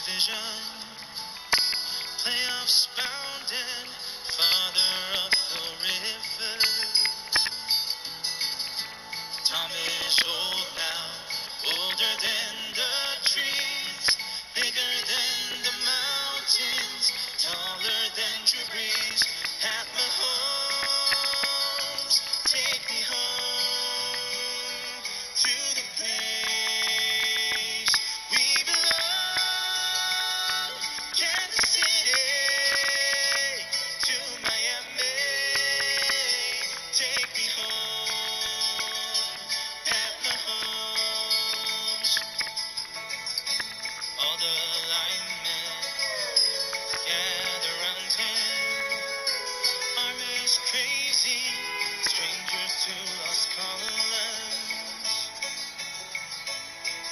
division, playoffs bounded, father of the rivers. Tom is old now, older than the trees, bigger than the mountains, taller than Drew Brees. Pat Mahomes, take me home to the place we belong. Kansas City to Miami, take me home. Pat Mahomes, all the linemen gather round him. Army's crazy, stranger to lost colors.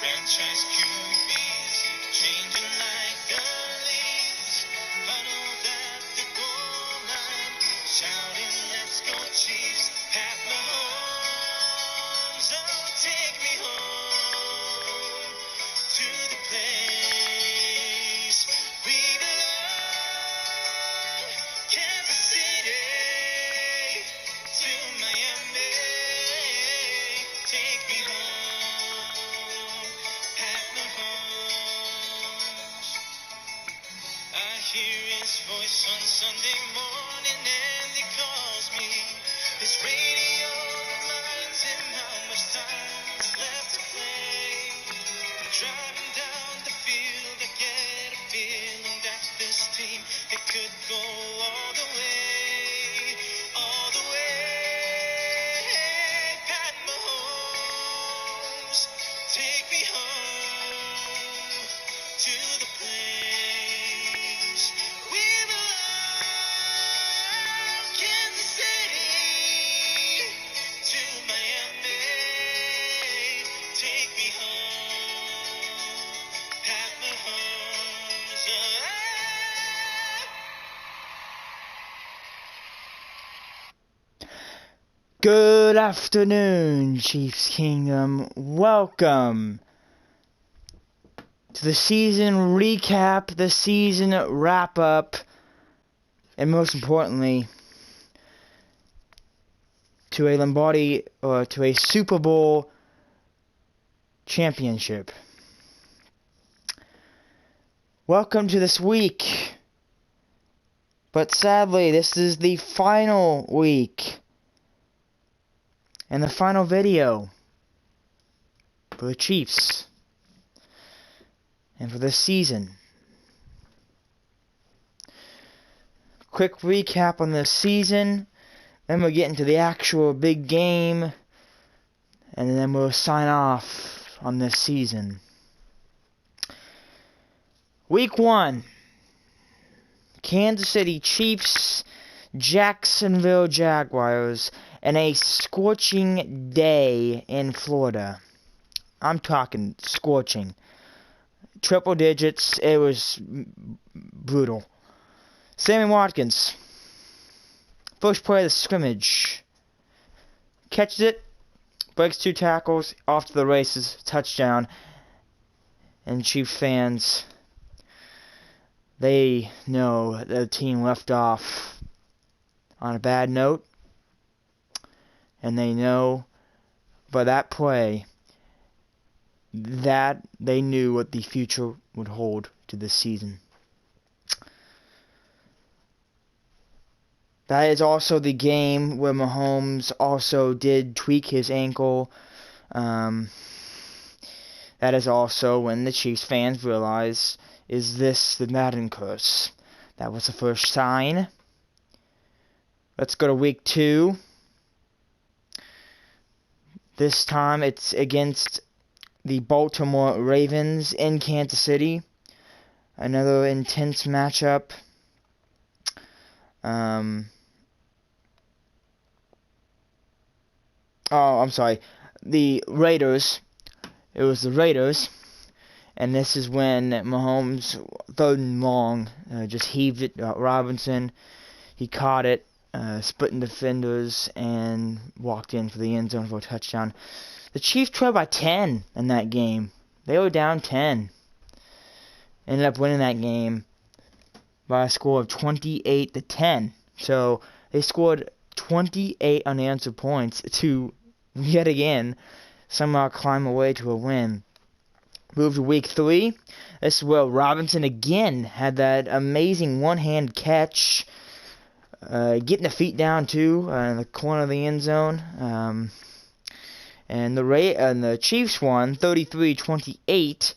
Franchise QBs changing like the leaves. Huddled at the goal line, shouting, "Let's go Chiefs!" Pat Mahomes, oh, take me home to the place we belong. Kansas City to Miami, take me home. Pat Mahomes, I hear his voice on Sunday morning and he calls me. His radio reminds him how much time's left to play. Driving down the field, I get a feeling that this team, it could go all the way, all the way. Pat Mahomes, take me home to the place we belong. Kansas City to Miami, take me home. Pat Mahomes, Good afternoon, Chiefs Kingdom. Welcome to the season recap, the season wrap-up, and most importantly, to a Lombardi, or to a Super Bowl championship. Welcome to this week. But sadly, this is the final week and the final video for the Chiefs and for this season. Quick recap on this season, then we'll get into the actual big game, and then we'll sign off on this season. Week 1, Kansas City Chiefs, Jacksonville Jaguars, and a scorching day in Florida. I'm talking scorching. Triple digits, it was brutal. Sammy Watkins, first play of the scrimmage, catches it, breaks 2 tackles, off to the races, touchdown. And Chiefs fans, they know that the team left off on a bad note. And they know by that play that they knew what the future would hold to this season. That is also the game where Mahomes also did tweak his ankle. That is also when the Chiefs fans realized, is this the Madden curse? That was the first sign. Let's go to week 2. This time it's against the Baltimore Ravens in Kansas City. Another intense matchup. The Raiders. It was the Raiders. And this is when Mahomes, 3rd and long, just heaved it. Robinson, he caught it. Splitting defenders and walked in for the end zone for a touchdown. The Chiefs trailed by 10 in that game. They were down 10. ended up winning that game by a score of 28-10. So they scored 28 unanswered points to yet again somehow climb away to a win. Move to week 3. This is where Robinson again had that amazing one-hand catch, getting the feet down too in the corner of the end zone. And the Chiefs won 33-28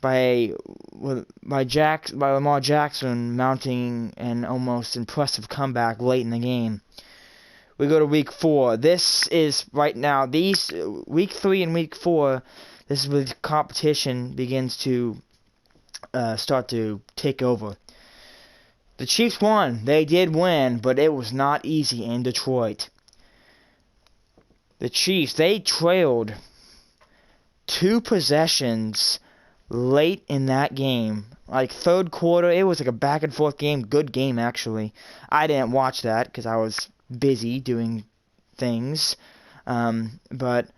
by Lamar Jackson mounting an almost impressive comeback late in the game. We go to week 4. This is right now. Week 3 and week 4. This is where the competition begins to start to take over. The Chiefs won. They did win, but it was not easy in Detroit. The Chiefs, they trailed 2 possessions late in that game. Like third quarter, it was like a back and forth game. Good game, actually. I didn't watch that because I was busy doing things. But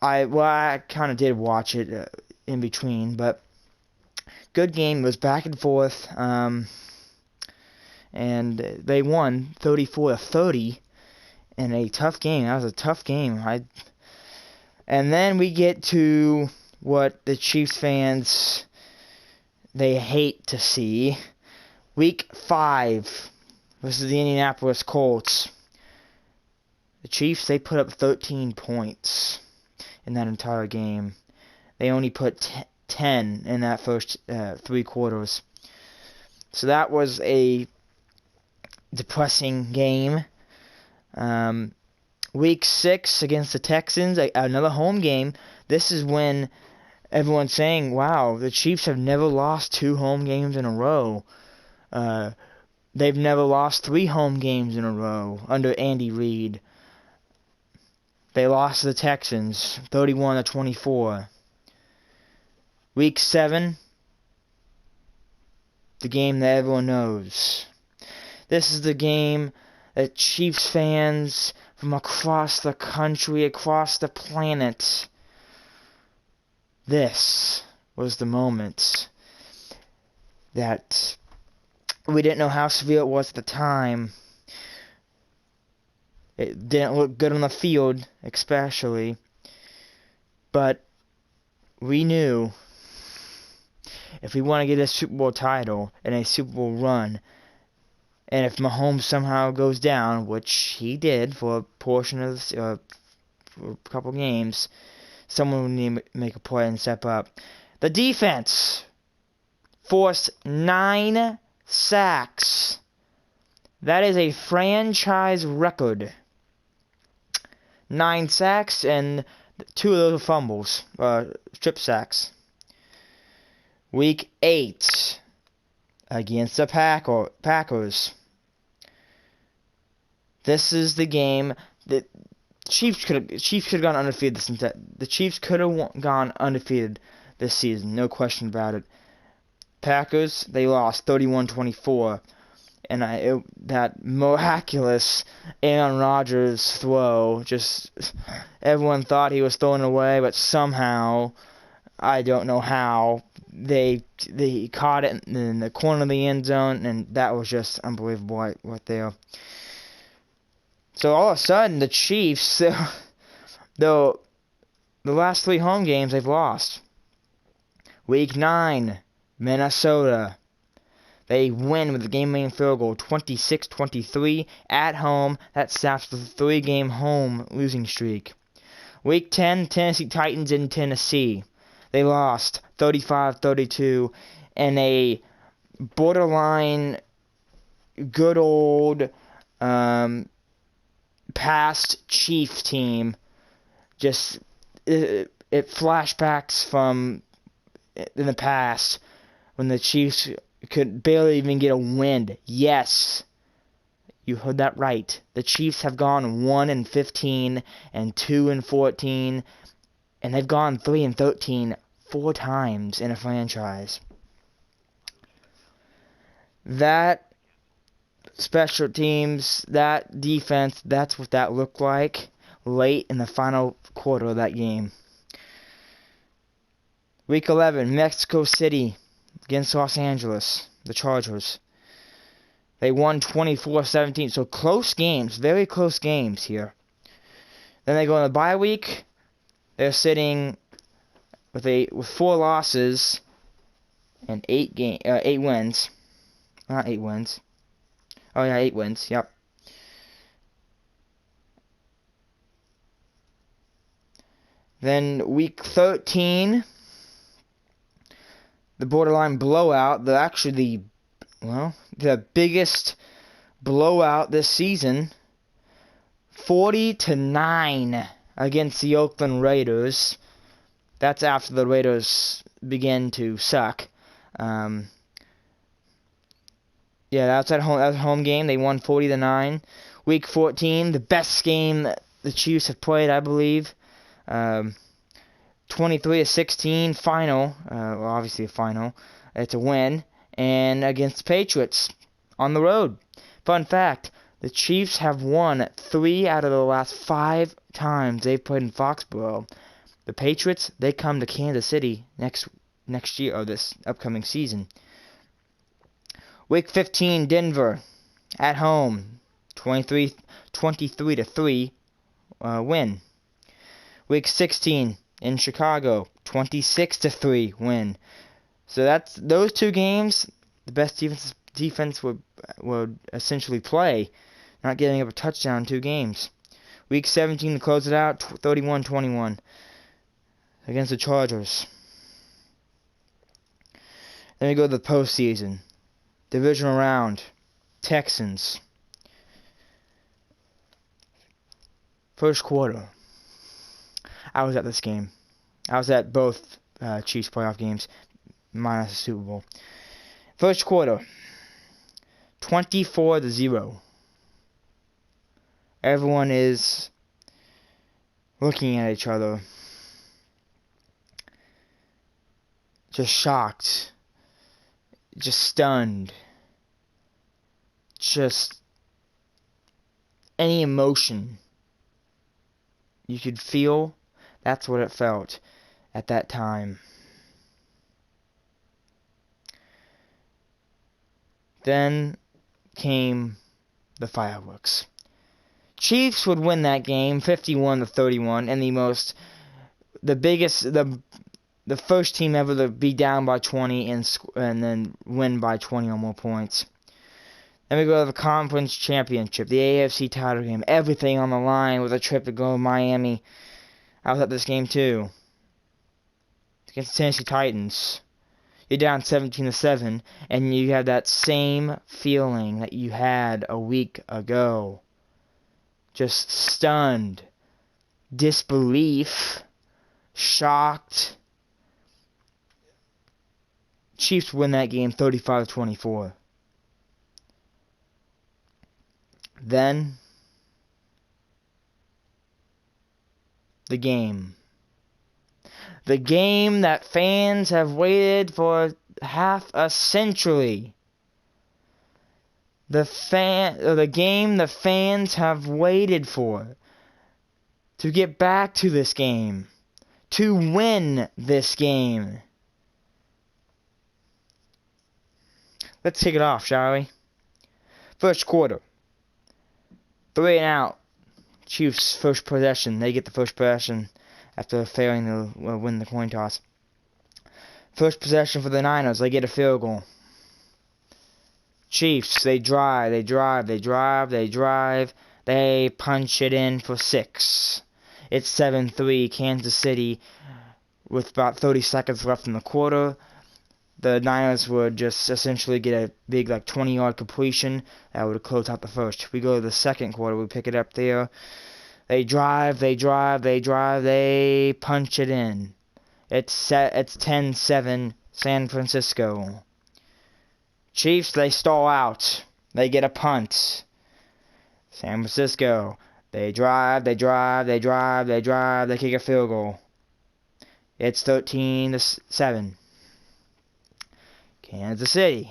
I kind of did watch it in between. But good game. It was back and forth. And they won 34-30 in a tough game. That was a tough game. And then we get to what the Chiefs fans, they hate to see. Week 5. This is the Indianapolis Colts. The Chiefs, they put up 13 points in that entire game. They only put 10 in that first 3 quarters. So that was a depressing game. Week 6 against the Texans, another home game. This is when everyone's saying, wow, the Chiefs have never lost 2 home games in a row. They've never lost 3 home games in a row under Andy Reid. They lost to the Texans 31-24. Week 7, the game that everyone knows. This is the game that Chiefs fans from across the country, across the planet, this was the moment that we didn't know how severe it was at the time. It didn't look good on the field, especially. But we knew if we want to get a Super Bowl title and a Super Bowl run, and if Mahomes somehow goes down, which he did for a portion of for a couple games, someone would need to make a play and step up. The defense forced 9 sacks. That is a franchise record. 9 sacks, and 2 of those were fumbles, strip sacks. Week 8 against the Packers. This is the game that Chiefs could have gone undefeated the Chiefs could have gone undefeated this season, no question about it. Packers, they lost 31-24. And that miraculous Aaron Rodgers throw, just everyone thought he was throwing away, but somehow, I don't know how, they caught it in the corner of the end zone, and that was just unbelievable right there. So all of a sudden, the Chiefs, the last 3 home games they've lost. Week 9, Minnesota. They win with a game-winning field goal, 26-23 at home. That snaps the 3-game home losing streak. Week 10, Tennessee Titans in Tennessee. They lost 35-32 in a borderline good old past Chief team. Just it flashbacks from in the past when the Chiefs could barely even get a win. Yes, you heard that right. The Chiefs have gone 1-15 and 2-14, and they've gone 3-13 4 times in a franchise. That special teams, that defense, that's what that looked like late in the final quarter of that game. Week 11, Mexico City. against Los Angeles, the Chargers. They won 24-17, so close games, very close games here. Then they go on the bye week. They're sitting with 4 losses and 8 wins. Not 8 wins. Oh yeah, 8 wins. Yep. Then week 13, the borderline blowout. The biggest blowout this season. 40-9 against the Oakland Raiders. That's after the Raiders began to suck. Yeah, that's at home. That was a home game. They won 40-9. Week 14, the best game that the Chiefs have played, I believe. 23-16 final. Well, obviously a final. It's a win, and against the Patriots on the road. Fun fact: the Chiefs have won 3 out of the last 5 times they've played in Foxborough. The Patriots, they come to Kansas City next year, or this upcoming season. Week 15, Denver at home, 23-3 win. Week 16 in Chicago, 26-3 win. So those 2 games, the best defense would essentially play, not giving up a touchdown in 2 games. Week 17 to close it out, 31-21 against the Chargers. Then we go to the postseason. Divisional round, Texans. First quarter. I was at this game. I was at both Chiefs playoff games, minus the Super Bowl. First quarter, 24-0. Everyone is looking at each other, just shocked, just stunned, just any emotion you could feel. That's what it felt at that time. Then came the fireworks. Chiefs would win that game 51-31, and the first team ever to be down by 20 and then win by 20 or more points. Then we go to the conference championship, the AFC title game, everything on the line with a trip to go to Miami. I was at this game too. Against the Tennessee Titans. You're down 17-7, and you have that same feeling that you had a week ago. Just stunned, disbelief, shocked. Chiefs win that game 35-24. Then the game. The game that fans have waited for half a century. The game the fans have waited for. To get back to this game. To win this game. Let's kick it off, shall we? First quarter. 3 and out. Chiefs first possession. They get the first possession after failing to win the coin toss. First possession for the Niners. They get a field goal. Chiefs, they drive. They punch it in for 6. It's 7-3 Kansas City with about 30 seconds left in the quarter. The Niners would just essentially get a big 20-yard completion that would close out the first. We go to the second quarter. We pick it up there. They drive, they punch it in. It's 10-7 San Francisco. Chiefs, they stall out. They get a punt. San Francisco, they drive, they kick a field goal. It's 13-7. Kansas City,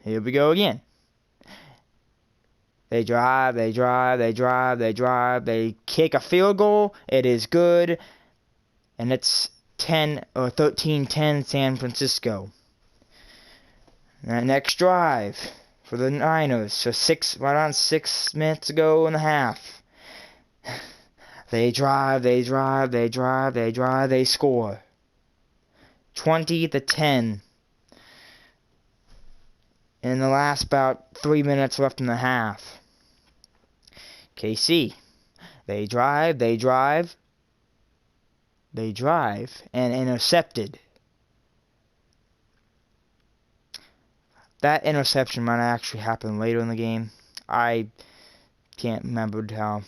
here we go again. They drive, they kick a field goal. It is good. And it's 13-10 San Francisco. That next drive for the Niners. So right on 6 minutes to go in the half. They drive, they score. 20-10. In the last about 3 minutes left in the half. KC. They drive, and intercepted. That interception might actually happen later in the game. I can't remember how.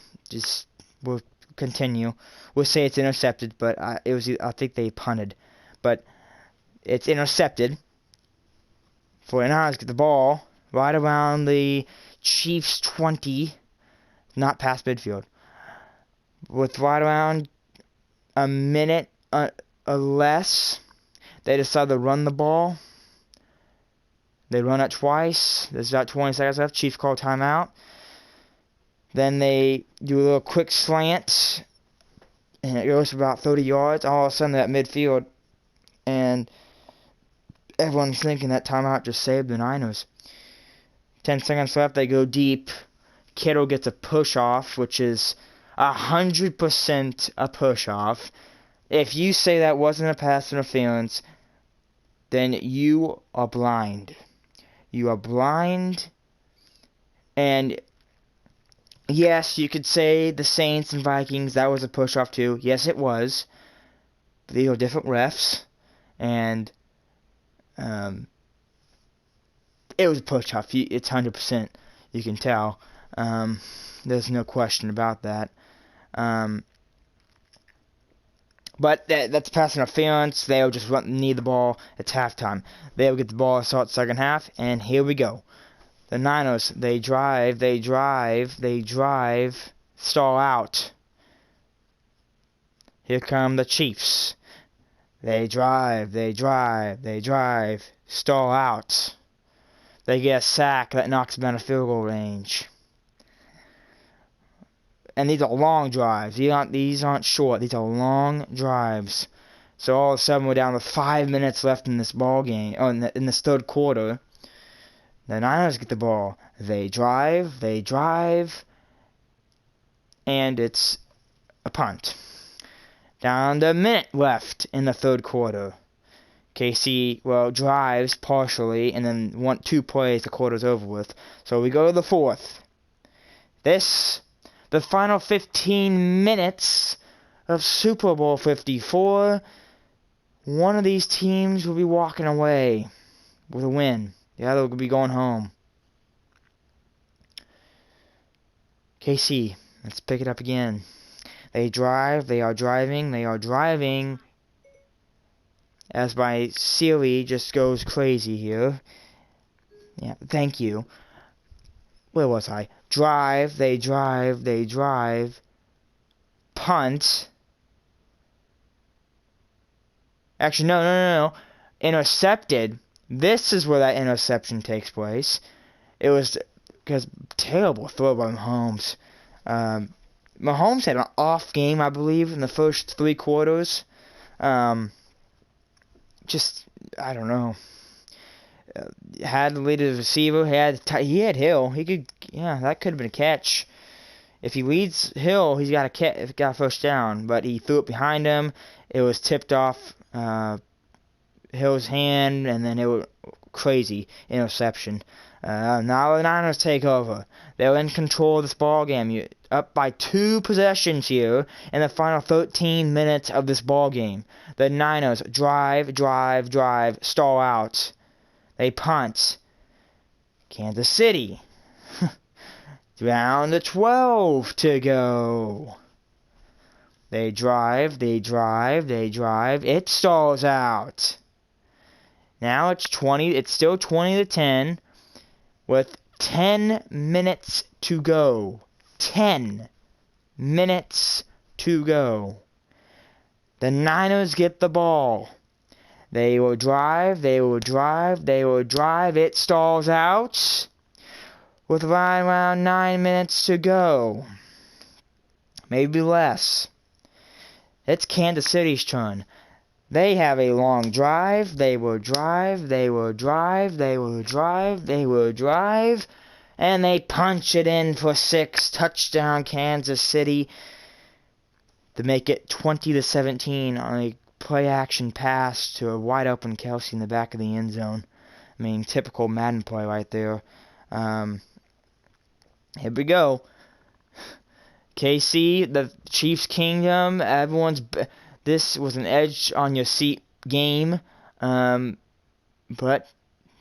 We'll continue. We'll say it's intercepted, but I think they punted. But it's intercepted. 49ers get the ball right around the Chiefs 20, not past midfield. With right around a minute or less, they decide to run the ball. They run it twice. There's about 20 seconds left. Chiefs call timeout. Then they do a little quick slant, and it goes for about 30 yards. All of a sudden, that midfield, and everyone's thinking that timeout just saved the Niners. 10 seconds left. They go deep. Kittle gets a push-off, which is 100% a push-off. If you say that wasn't a pass interference, then you are blind. You are blind. And yes, you could say the Saints and Vikings, that was a push-off too. Yes, it was. But these are different refs. And it was a push-off. It's 100%. You can tell. There's no question about that. But that's pass interference. They'll just need the ball. It's halftime. They'll get the ball, start second half, and here we go. The Niners, they drive, stall out. Here come the Chiefs. They drive, stall out. They get a sack that knocks them out of field goal range. And these are long drives. These aren't short. These are long drives. So all of a sudden we're down to 5 minutes left in this ball game. Oh, in this third quarter. The Niners get the ball. They drive, and it's a punt. Down to a minute left in the third quarter. KC, drives partially, and then 2 plays, the quarter's over with. So we go to the fourth. The final 15 minutes of Super Bowl 54, one of these teams will be walking away with a win. The other will be going home. KC, let's pick it up again. They are driving. As my Siri just goes crazy here. Yeah, thank you. Where was I? They drive. Punt. Actually, no. Intercepted. This is where that interception takes place. It was because terrible throw by Mahomes. Mahomes had an off game, I believe, in the first 3 quarters. I don't know. Had the lead of the receiver. He had Hill. That could have been a catch. If he leads Hill, he's got a first down. But he threw it behind him. It was tipped off Hill's hand, and then it was crazy interception. Now the Niners take over. They're in control of this ball game. You're up by 2 possessions here in the final 13 minutes of this ball game. The Niners drive, stall out. They punt. Kansas City. Down to 12 to go. They drive. It stalls out. Now it's still 20-10 with 10 minutes to go. 10 minutes to go. The Niners get the ball. They will drive. It stalls out with right around 9 minutes to go. Maybe less. It's Kansas City's turn. They have a long drive. They will drive. They will drive. They will drive. They will drive. And they punch it in for 6. Touchdown, Kansas City, to make it 20-17 on a play-action pass to a wide-open Kelsey in the back of the end zone. I mean, typical Madden play right there. Here we go. KC, the Chiefs Kingdom. This was an edge on your seat game. But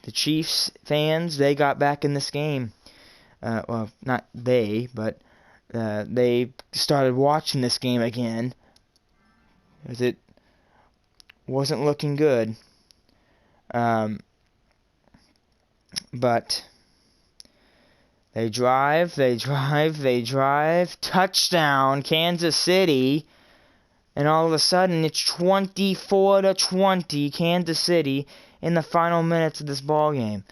the Chiefs fans, they got back in this game. Well, not they, but they started watching this game again, as it wasn't looking good. But they drive, touchdown, Kansas City, and all of a sudden it's 24-20, Kansas City, in the final minutes of this ball game.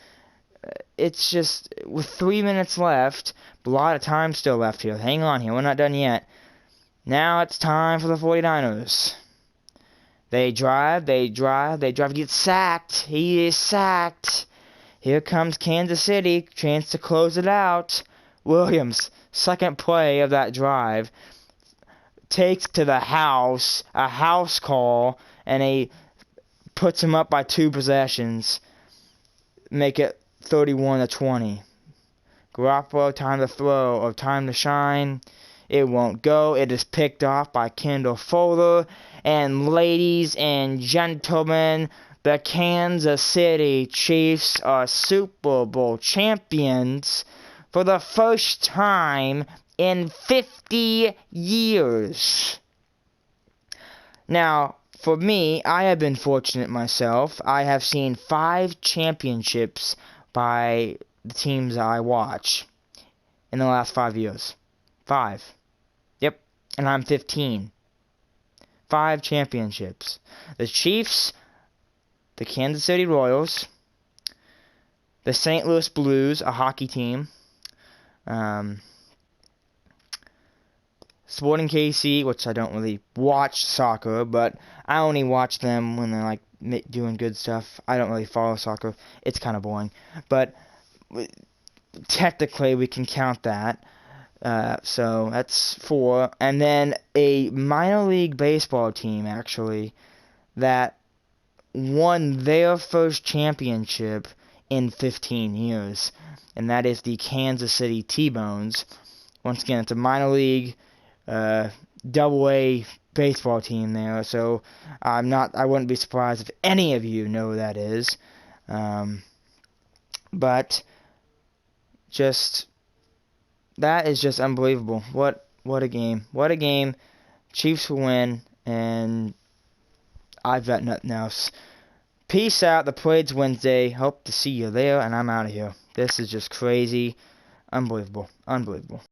It's just, with 3 minutes left, a lot of time still left here. Hang on here, we're not done yet. Now it's time for the 49ers. They drive, get sacked. He is sacked. Here comes Kansas City, chance to close it out. Williams, second play of that drive, takes to the house, a house call, and he puts him up by 2 possessions. Make it 31-20. Garoppolo, time to throw, or time to shine. It won't go. It is picked off by Kendall Fuller. And ladies and gentlemen, the Kansas City Chiefs are Super Bowl champions for the first time in 50 years. Now, for me, I have been fortunate myself. I have seen 5 championships by the teams I watch in the last 5 years. 5. Yep. And I'm 15. 5 championships. The Chiefs, the Kansas City Royals, the St. Louis Blues, a hockey team, Sporting KC, which I don't really watch soccer, but I only watch them when they're like doing good stuff. I don't really follow soccer. It's kind of boring. But technically we can count that. So that's 4. And then a minor league baseball team, actually, that won their first championship in 15 years. And that is the Kansas City T-Bones. Once again, it's a minor league Double-A baseball team there. So I wouldn't be surprised if any of you know who that is. But that is just unbelievable. What a game. What a game. Chiefs will win, and I've got nothing else. Peace out. The parade's Wednesday. Hope to see you there, and I'm out of here. This is just crazy. Unbelievable. Unbelievable.